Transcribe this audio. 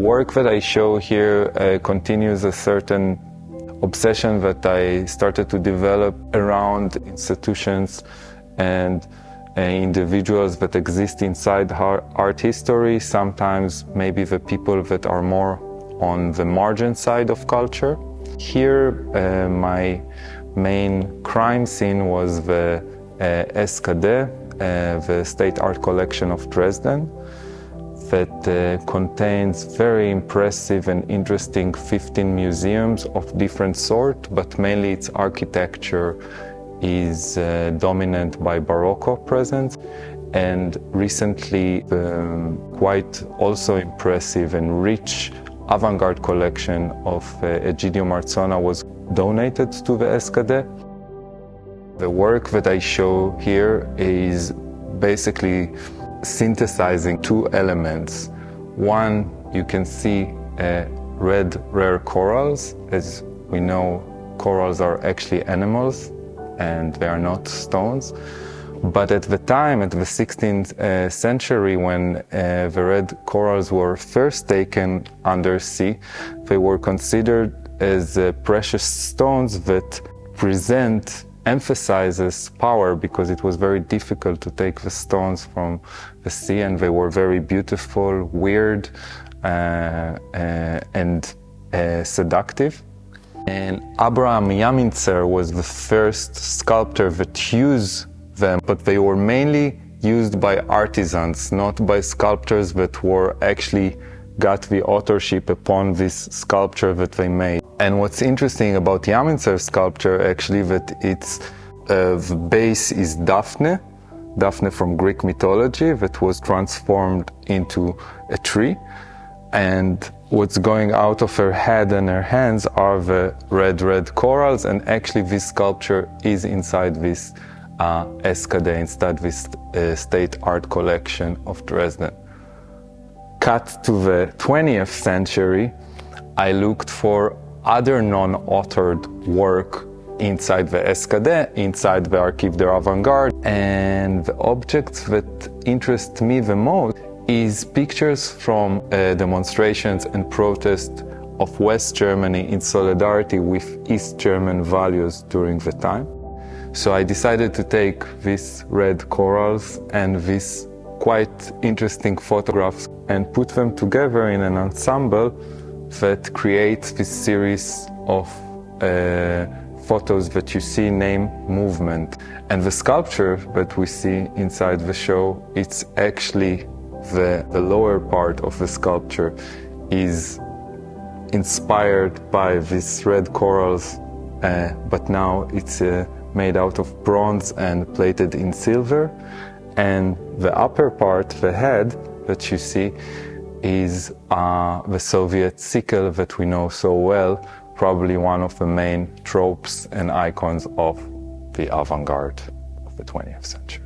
work that I show here continues a certain obsession that I started to develop around institutions and individuals that exist inside art history, sometimes maybe the people that are more on the margin side of culture. Here, my main crime scene was the XXVII, the State Art Collection of Dresden, that contains very impressive and interesting 15 museums of different sort, but mainly its architecture is dominant by Baroque presence. And recently, quite also impressive and rich avant-garde collection of Egidio Marzona was donated to the XXVII. The work that I show here is basically synthesizing two elements. One, you can see red rare corals. As we know, corals are actually animals and they are not stones. But at the time, at the 16th century, when the red corals were first taken undersea, they were considered as precious stones that emphasizes power, because it was very difficult to take the stones from the sea, and they were very beautiful, weird, and seductive. And Abraham Yaminzer was the first sculptor that used them, but they were mainly used by artisans, not by sculptors that were actually got the authorship upon this sculpture that they made. And what's interesting about Yaminzer's sculpture, actually, that its the base is Daphne from Greek mythology, that was transformed into a tree, and what's going out of her head and her hands are the red corals, and actually this sculpture is inside this XXVII, inside this State Art Collection of Dresden. Cut to the 20th century, I looked for other non-authored work inside the XXVII, inside the Archive de l'Avant-Garde, and the objects that interest me the most is pictures from demonstrations and protests of West Germany in solidarity with East German values during the time. So I decided to take these red corals and these quite interesting photographs and put them together in an ensemble that creates this series of photos that you see named Movement. And the sculpture that we see inside the show, it's actually the lower part of the sculpture is inspired by these red corals, but now it's made out of bronze and plated in silver. And the upper part, the head that you see, is the Soviet sickle that we know so well, probably one of the main tropes and icons of the avant-garde of the 20th century.